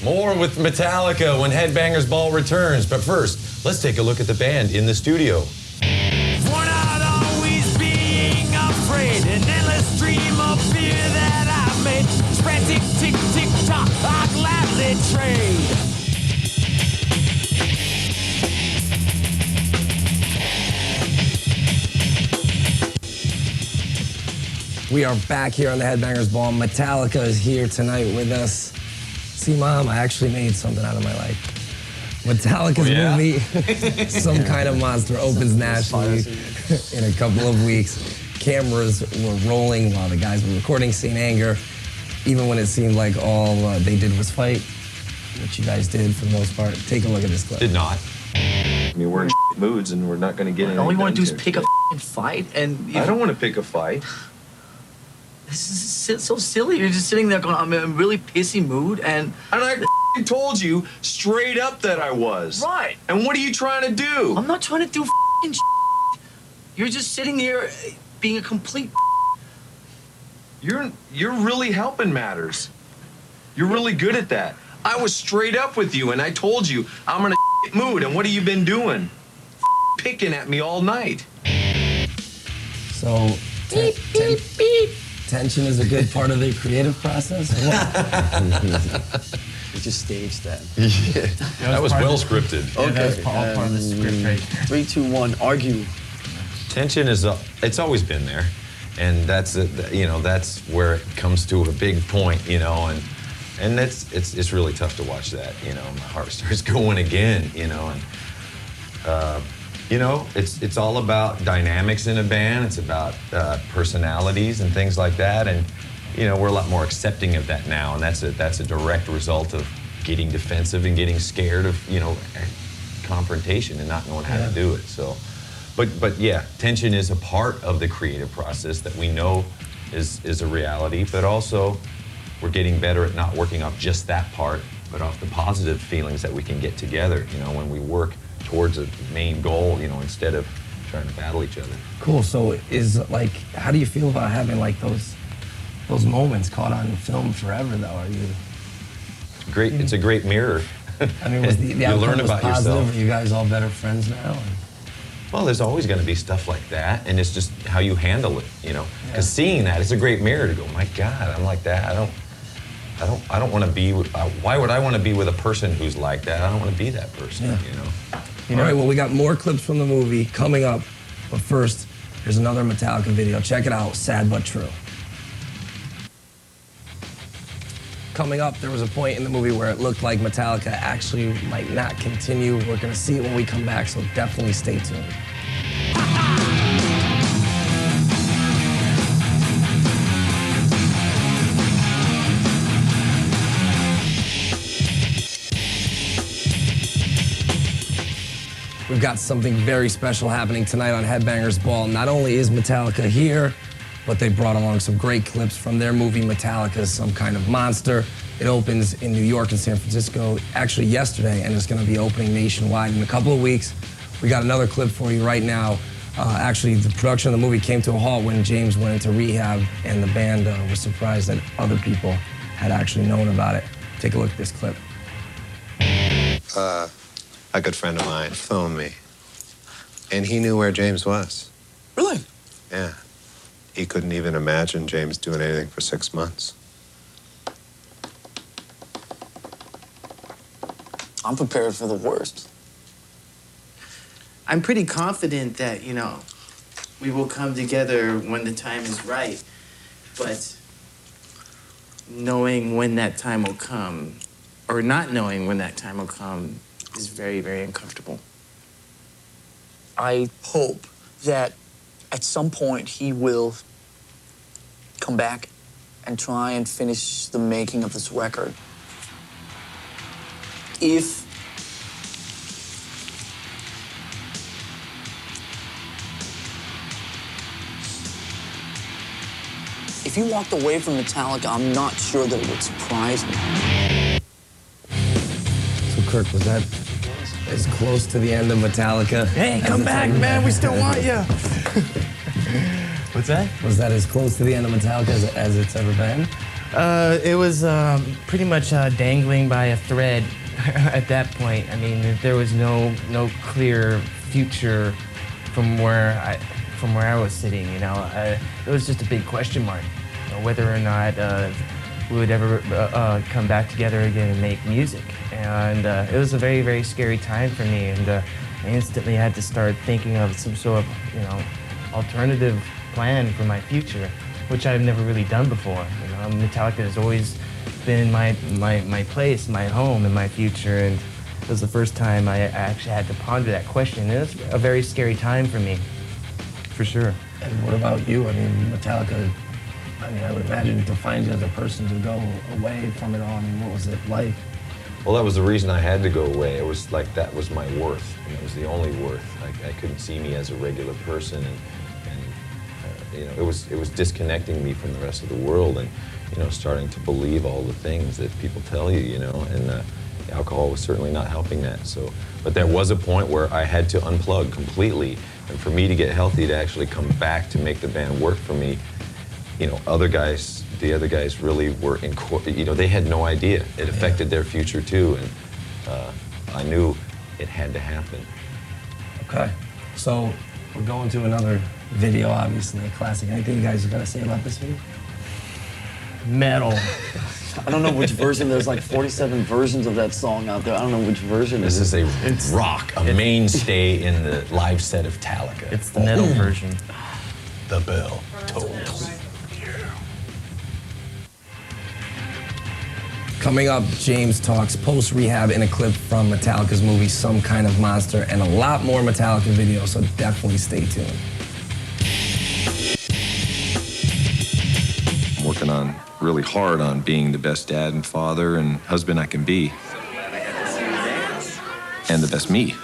More with Metallica when Headbangers Ball returns. But first, let's take a look at the band in the studio. For not always being afraid, an endless stream of fear that I made. Spread tick, tick, tick, tock, I'd gladly trade. We are back here on the Headbangers Ball. Metallica is here tonight with us. See, Mom, I actually made something out of my life. Metallica's movie, Some Kind of Monster, opens nationally in a couple of weeks. Cameras were rolling while the guys were recording St. Anger, even when it seemed like all they did was fight, which you guys did for the most part. Take a look at this clip. Did not. I mean, we're in moods and we're not going to get anything. All you want to do is done pick a fight, and I don't want to pick a fight. This is so silly. You're just sitting there going, I'm in a really pissy mood, and I told you straight up that I was. Right. And what are you trying to do? I'm not trying to do shit. You're just sitting here being a complete. You're really helping matters. You're really good at that. I was straight up with you, and I told you I'm in a mood. And what have you been doing? Picking at me all night. So, beep, beep, beep. Tension is a good part of the creative process? Or what? We just staged that. Yeah. That was well scripted. Okay. That's all part of the script right there. 3, 2, 1, argue. Tension is it's always been there, and that's that's where it comes to a big point, and it's really tough to watch that. My heart starts going again, and it's all about dynamics in a band. It's about personalities and things like that, and we're a lot more accepting of that now, and that's a direct result of getting defensive and getting scared of confrontation and not knowing how to do it. So, but yeah, tension is a part of the creative process that we know is a reality, but also we're getting better at not working off just that part, but off the positive feelings that we can get together. When we work towards a main goal, instead of trying to battle each other. Cool. So how do you feel about having those moments caught on film forever, though? Are you great? It's a great mirror. I mean, was the you outcome learn was about positive? yourself. Are you guys all better friends now? Well, there's always going to be stuff like that, and it's just how you handle it, Because seeing that, it's a great mirror to go, my God, I'm like that. I don't want to be. Why would I want to be with a person who's like that? I don't want to be that person, All right, well, we got more clips from the movie coming up, but first, here's another Metallica video. Check it out, Sad But True. Coming up, there was a point in the movie where it looked like Metallica actually might not continue. We're gonna see it when we come back, so definitely stay tuned. We've got something very special happening tonight on Headbangers Ball. Not only is Metallica here, but they brought along some great clips from their movie Metallica, Some Kind of Monster. It opens in New York and San Francisco, actually yesterday, and it's gonna be opening nationwide in a couple of weeks. We got another clip for you right now. Actually, the production of the movie came to a halt when James went into rehab, and the band was surprised that other people had actually known about it. Take a look at this clip. A good friend of mine phoned me, and he knew where James was. Really? Yeah. He couldn't even imagine James doing anything for 6 months. I'm prepared for the worst. I'm pretty confident that, we will come together when the time is right. But knowing when that time will come, or not knowing when that time will come, is very, very uncomfortable. I hope that at some point he will come back and try and finish the making of this record. If he walked away from Metallica, I'm not sure that it would surprise me. So, Kirk, was that as close to the end of Metallica? Hey, come back, man. We still want you. What's that? Was that as close to the end of Metallica as it's ever been? It was pretty much dangling by a thread at that point. I mean, there was no clear future from where I was sitting. You know, it was just a big question mark, you know, whether or not we would ever come back together again and make music. And it was a very, very scary time for me. And I instantly had to start thinking of some sort of, you know, alternative plan for my future, which I've never really done before. You know, Metallica has always been my place, my home, and my future. And it was the first time I actually had to ponder that question. And it was a very scary time for me, for sure. And what about you? I mean, Metallica, I mean, I would imagine to find you as a person to go away from it all, I mean, what was it like? Well, that was the reason I had to go away. It was like that was my worth, and it was the only worth. I couldn't see me as a regular person, and you know, it was disconnecting me from the rest of the world, and you know, starting to believe all the things that people tell you, you know, and alcohol was certainly not helping that. So, but there was a point where I had to unplug completely, and for me to get healthy, to actually come back to make the band work for me, you know, the other guys really were you know, they had no idea. It affected their future too, and I knew it had to happen. Okay, so we're going to another video, obviously, a classic. Anything you guys are gonna say about this video? Metal. I don't know which version. There's like 47 versions of that song out there. I don't know which version. This is a rock, a mainstay in the live set of Metallica. It's the metal version. The bell tolls. Coming up, James talks post-rehab in a clip from Metallica's movie Some Kind of Monster, and a lot more Metallica videos, so definitely stay tuned. I'm working on really hard on being the best dad and father and husband I can be. And the best me.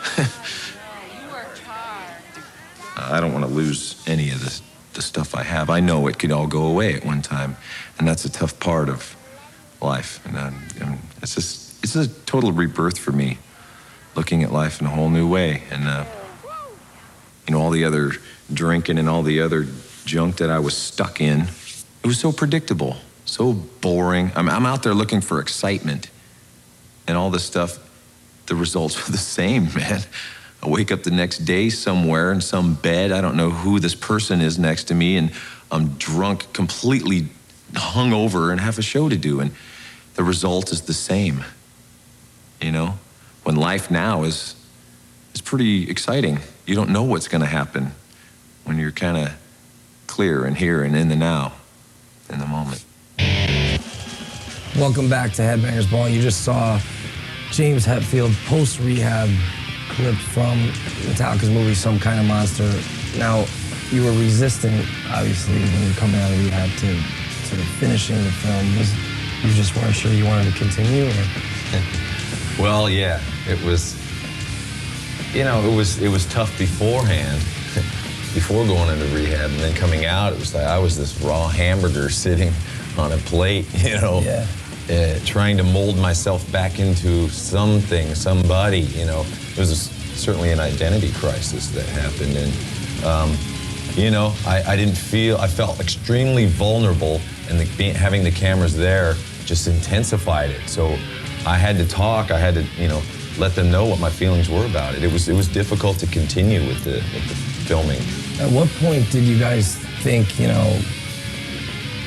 I don't want to lose any of the stuff I have. I know it could all go away at one time, and that's a tough part of life. And it's a total rebirth for me, looking at life in a whole new way. And you know, all the other drinking and all the other junk that I was stuck in, it was so predictable, so boring. I'm out there looking for excitement, and all this stuff, the results are the same, man. I wake up the next day somewhere in some bed. I don't know who this person is next to me, and I'm drunk, completely hungover, and have a show to do, and the result is the same. You know, when life now is pretty exciting. You don't know what's going to happen when you're kind of clear and here and in the now, in the moment. Welcome back to Headbangers Ball. You just saw James Hetfield post-rehab clip from Metallica's movie Some Kind of Monster. Now, you were resistant, obviously, when you come out of rehab to sort of finishing the film. You just weren't sure you wanted to continue, or? Well, yeah, it was, you know, it was tough beforehand, before going into rehab, and then coming out, it was like I was this raw hamburger sitting on a plate, you know, trying to mold myself back into something, somebody, you know. It was certainly an identity crisis that happened, and, you know, I felt extremely vulnerable, and having the cameras there just intensified it. So I had to talk, I had to, you know, let them know what my feelings were about it. It was difficult to continue with the filming. At what point did you guys think, you know,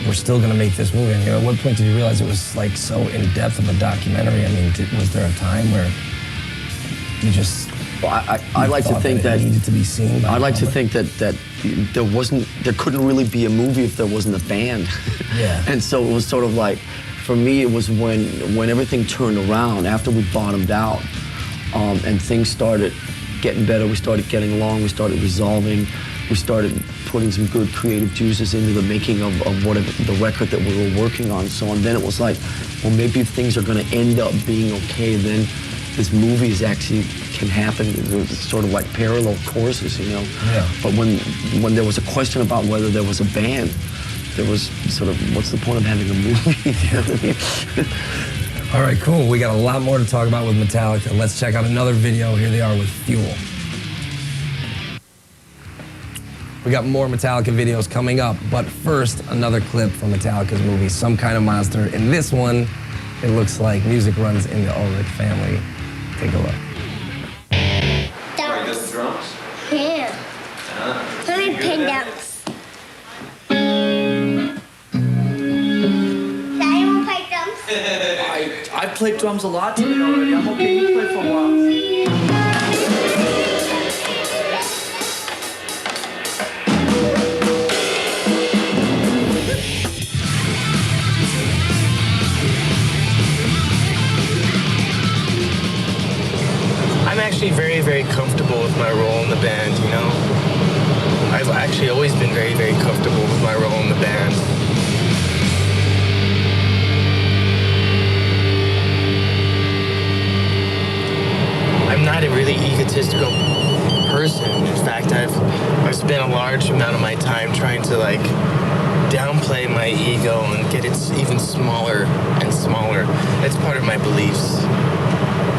we're still gonna make this movie? And, you know, at what point did you realize it was like so in-depth of a documentary? I mean, was there a time where you just... Well, I like to think that it needed to be seen by I like to think that there couldn't really be a movie if there wasn't a band. Yeah. And so it was sort of like, for me, it was when everything turned around after we bottomed out, and things started getting better. We started getting along. We started resolving. We started putting some good creative juices into the making of whatever the record that we were working on. So and then it was like, well, maybe if things are going to end up being okay, then this movie is actually can happen. It's sort of like parallel courses, you know. Yeah. But when there was a question about whether there was a band, there was sort of, what's the point of having a movie? You know what I mean? All right, cool. We got a lot more to talk about with Metallica. Let's check out another video. Here they are with Fuel. We got more Metallica videos coming up, but first, another clip from Metallica's movie, Some Kind of Monster. In this one, it looks like music runs in the Ulrich family. Take a look. Dogs. Drums? Yeah. Let me play ducks. Anyone play drums? I played drums a lot today already. I'm okay. You play for a while. I'm actually very, very comfortable with my role in the band, you know? I've actually always been very, very comfortable with my role in the band. I'm not a really egotistical person. In fact, I've spent a large amount of my time trying to like downplay my ego and get it even smaller and smaller. That's part of my beliefs.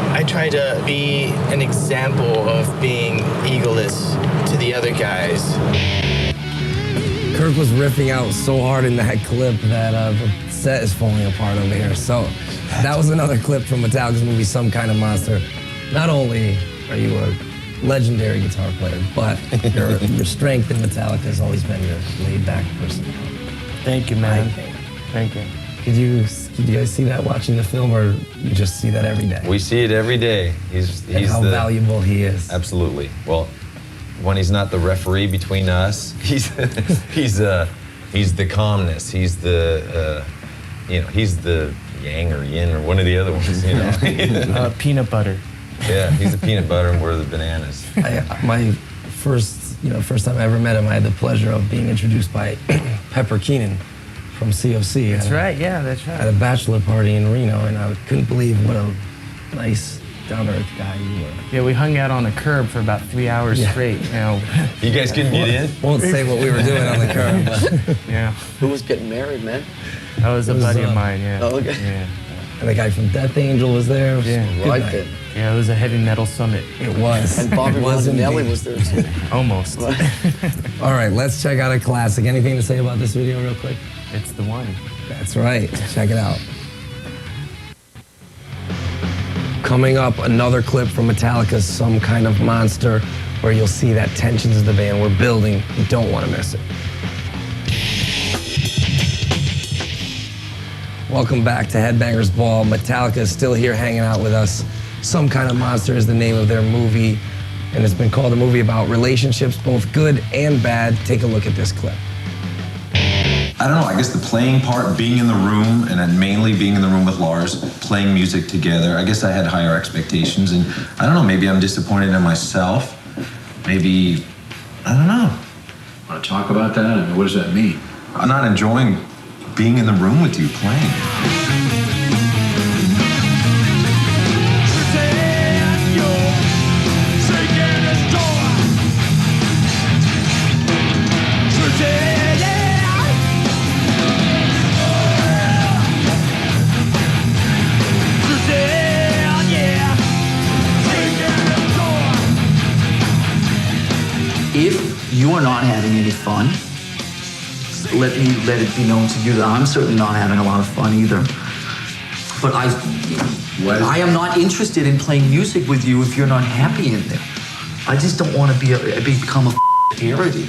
I try to be an example of being egoless to the other guys. Kirk was riffing out so hard in that clip that the set is falling apart over here. So that was another clip from Metallica's movie, Some Kind of Monster. Not only are you a legendary guitar player, but your strength in Metallica has always been your laid-back personality. Thank you, man. Thank you. Did you guys see that watching the film, or you just see that every day? We see it every day. He's how valuable he is. Absolutely. Well, when he's not the referee between us, he's the calmness. He's the he's the yang or yin or one of the other ones. You know. Peanut butter. Yeah, he's the peanut butter and we're the bananas. My first time I ever met him, I had the pleasure of being introduced by Pepper Keenan from COC. That's right. Yeah, that's right. At a bachelor party in Reno, and I couldn't believe what a nice, down-to-earth guy you were. Yeah, we hung out on the curb for about 3 hours straight. You know. You guys couldn't get in? Won't say what we were doing on the curb. But yeah. Who was getting married, man? That was a buddy of mine. Yeah. Oh, okay. Yeah. And the guy from Death Angel was there. Yeah. Right then. Yeah, it was a heavy metal summit. It was. And Bobby Rondinelli was there too. Almost. All right, let's check out a classic. Anything to say about this video real quick? It's the one. That's right. Check it out. Coming up, another clip from Metallica's Some Kind of Monster, where you'll see that tensions of the band we're building. You don't want to miss it. Welcome back to Headbangers Ball. Metallica is still here hanging out with us. Some Kind of Monster is the name of their movie, and it's been called a movie about relationships, both good and bad. Take a look at this clip. I don't know, I guess the playing part, being in the room, and then mainly being in the room with Lars, playing music together, I guess I had higher expectations, and I don't know, maybe I'm disappointed in myself. Maybe, I don't know. Want to talk about that? I mean, what does that mean? I'm not enjoying being in the room with you playing. If you are not having any fun, let it be known to you that I'm certainly not having a lot of fun either. But I am not interested in playing music with you if you're not happy in there. I just don't want to become a parody.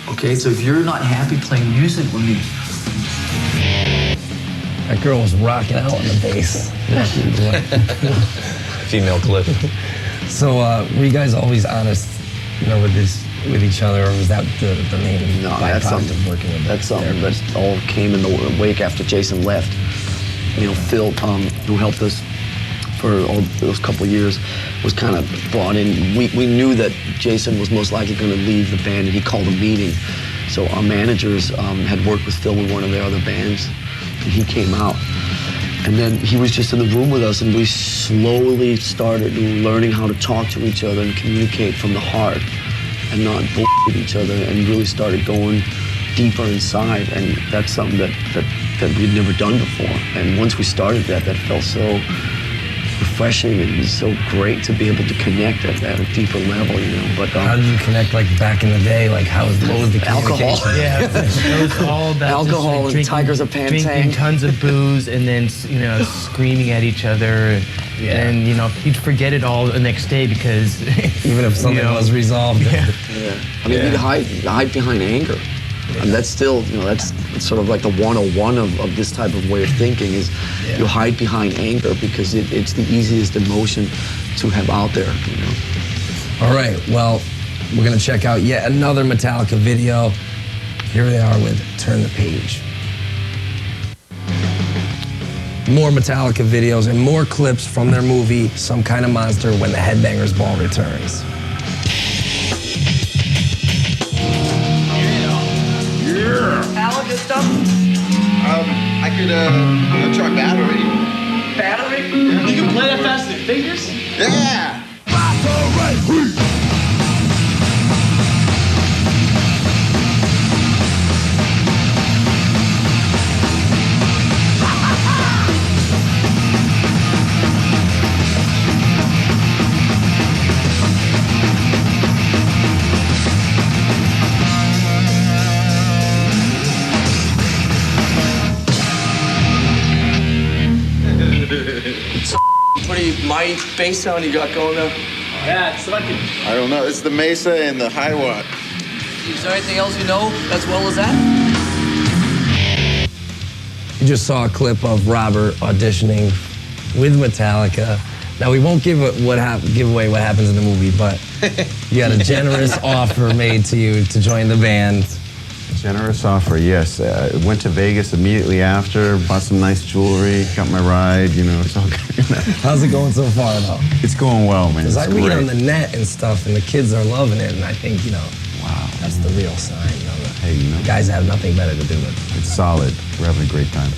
Okay, so if you're not happy playing music with me, that girl was rocking out on the bass. Female clip. So were you guys always honest, with each other, or was that the main byproduct of working with? That's something that all came in the wake after Jason left. Phil, who helped us for all those couple of years, was kind of brought in. We knew that Jason was most likely going to leave the band, and he called a meeting. So our managers had worked with Phil with one of their other bands, and he came out. And then he was just in the room with us, and we slowly started learning how to talk to each other and communicate from the heart and not bullshit each other, and really started going deeper inside. And that's something that we'd never done before. And once we started that felt so refreshing and so great to be able to connect at a deeper level, you know. But how did you connect, like back in the day? Like, what was the alcohol? Yeah, it was all about alcohol just, and Tigers of Pantang. Drinking tons of booze and then screaming at each other. And you'd forget it all the next day because even if something was resolved. I mean, you'd hide behind anger. And that's still, that's sort of like the 101 of this type of way of thinking is you hide behind anger because it's the easiest emotion to have out there, All right, well, we're gonna check out yet another Metallica video. Here they are with Turn the Page. More Metallica videos and more clips from their movie, Some Kind of Monster, when the Headbangers Ball returns. Metallica stuff? I could try battery. Battery? Yeah. You can play that fast with your fingers? Yeah! Pretty mighty bass sound you got going there. Yeah, it's like I don't know. It's the Mesa and the High Watt. Is there anything else you know as well as that? You just saw a clip of Robert auditioning with Metallica. Now, we won't give away what happens in the movie, but you got a generous offer made to you to join the band. Generous offer, yes. Went to Vegas immediately after, bought some nice jewelry, got my ride, it's all good. How's it going so far, though? It's going well, man. Because I read on the net and stuff, and the kids are loving it, and I think, wow, that's the real sign. The guys have nothing better to do with it. It's solid. We're having a great time.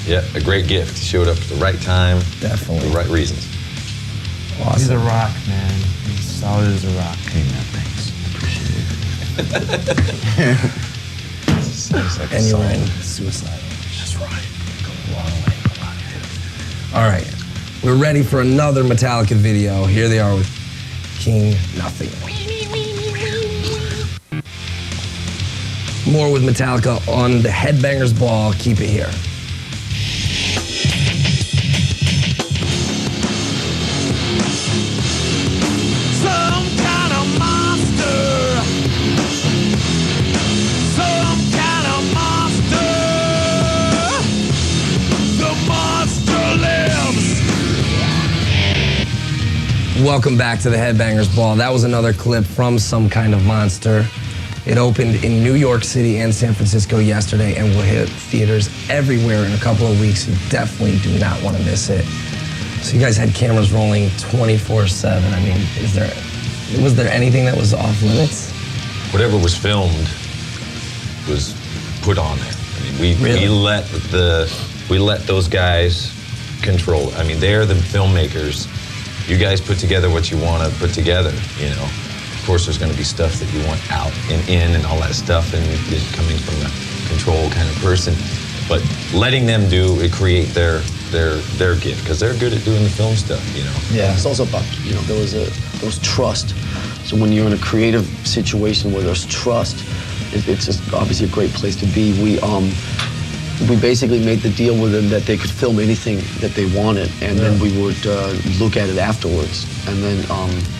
Yeah, a great gift. Showed up at the right time. Definitely. For the right reasons. Awesome. He's a rock, man. He's solid as a rock. Hey, man, thanks. Appreciate it. And you're in Suicide. That's right. Go a long way. All right. We're ready for another Metallica video. Here they are with King Nothing. More with Metallica on the Headbangers Ball. Keep it here. Some kind of monster. Some kind of monster. The monster lives. Welcome back to the Headbangers Ball. That was another clip from Some Kind of Monster. It opened in New York City and San Francisco yesterday and will hit theaters everywhere in a couple of weeks. You definitely do not want to miss it. So you guys had cameras rolling 24/7. I mean, was there anything that was off limits? Whatever was filmed was put on there. I mean, we let those guys control it. I mean, they're the filmmakers. You guys put together what you want to put together, Of course, there's going to be stuff that you want out and in and all that stuff, and it's coming from a control kind of person. But letting them create their gift, because they're good at doing the film stuff, Yeah, it's also about, there was trust. So when you're in a creative situation where there's trust, it's just obviously a great place to be. We basically made the deal with them that they could film anything that they wanted, and then we would look at it afterwards. And then,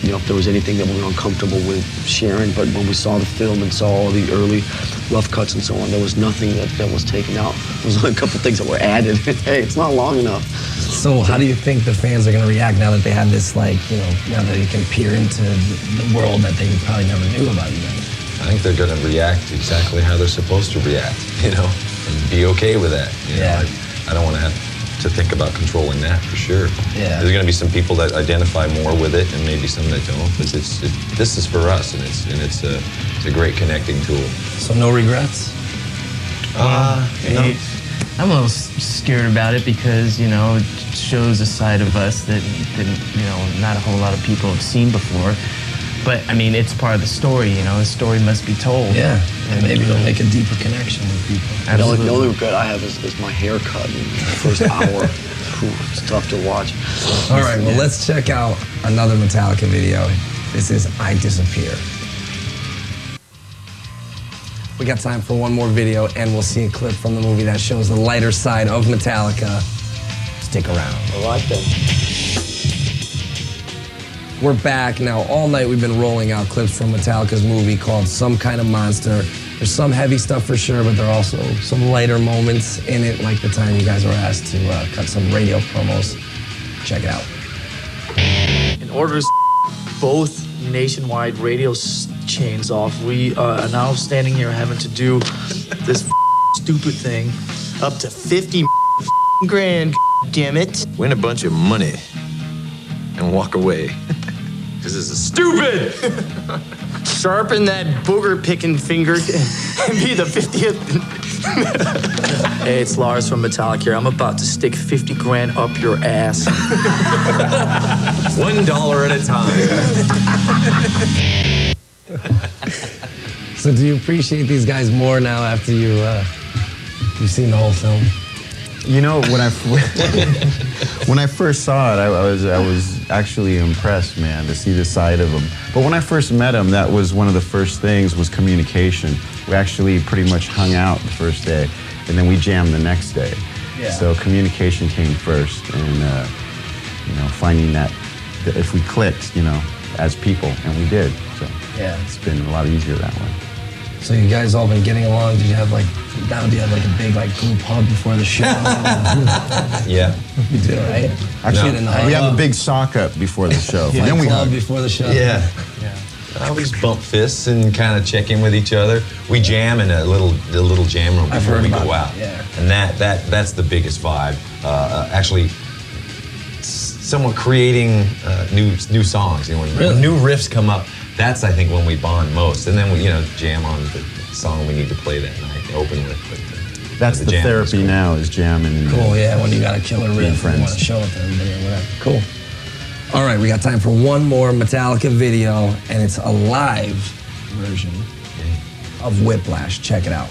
if there was anything that we were uncomfortable with sharing, but when we saw the film and saw all the early rough cuts and so on, there was nothing that was taken out. There was only a couple things that were added. Hey, it's not long enough. So how do you think the fans are going to react now that they have this, now that they can peer into the world that they probably never knew about you guys? I think they're going to react exactly how they're supposed to react, and be okay with that. I don't want to have to think about controlling that for sure. Yeah. There's going to be some people that identify more with it, and maybe some that don't. But this is for us, and it's a great connecting tool. So no regrets? No. I'm a little scared about it because it shows a side of us that not a whole lot of people have seen before. But I mean, it's part of the story. The story must be told. Yeah, and maybe it'll make a deeper connection with people. The only regret I have is my haircut in the first hour. cool. It's tough to watch. All right, well, let's check out another Metallica video. This is I Disappear. We got time for one more video, and we'll see a clip from the movie that shows the lighter side of Metallica. Stick around. I like that. We're back now. All night we've been rolling out clips from Metallica's movie called Some Kind of Monster. There's some heavy stuff for sure, but there are also some lighter moments in it, like the time you guys were asked to cut some radio promos. Check it out. In order to both nationwide radio chains off, we are now standing here having to do this stupid thing. Up to 50 grand, damn it. Win a bunch of money and walk away. Because this is stupid! Sharpen that booger-picking finger and be the 50th. Hey, it's Lars from Metallica here. I'm about to stick 50 grand up your ass. $1 at a time. So do you appreciate these guys more now after you've seen the whole film? You know, when I first saw it, I was actually impressed, man, to see the side of him. But when I first met him, that was one of the first things was communication. We actually pretty much hung out the first day, and then we jammed the next day. Yeah. So communication came first, and you know, finding that if we clicked, you know, as people, and we did. So yeah, it's been a lot easier that way. So you guys all been getting along? Did you have like a big like group hug before the show? Yeah. You do, right? Actually, we have a big sock up before the show. Yeah, Then we club hug. before the show. Yeah. We just bump fists and kind of check in with each other. We jam in the little jam room I've before heard we about go out. that, yeah. And that's the biggest vibe. Actually, someone creating new songs. You know, when new riffs come up, that's I think when we bond most. And then we jam on the song we need to play that night to open with. But, that's the jam therapy cool. now is jamming. And Cool, yeah, when you got a killer riff and you want to show it to everybody or whatever. Cool. All right, we got time for one more Metallica video, and it's a live version of Whiplash. Check it out.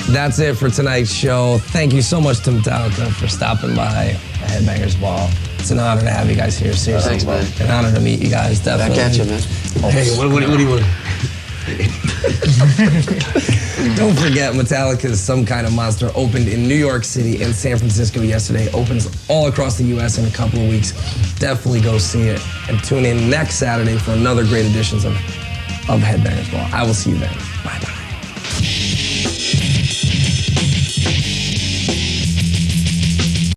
That's it for tonight's show. Thank you so much to Metallica for stopping by the Headbangers Ball. It's an honor to have you guys here, seriously. Thanks, man. An honor to meet you guys, definitely. Back at you, man. Hey, what do you want? Don't forget, Metallica's Some Kind of Monster opened in New York City and San Francisco yesterday. Opens all across the U.S. in a couple of weeks. Definitely go see it. And tune in next Saturday for another great edition of Headbangers Ball. I will see you then. Bye-bye.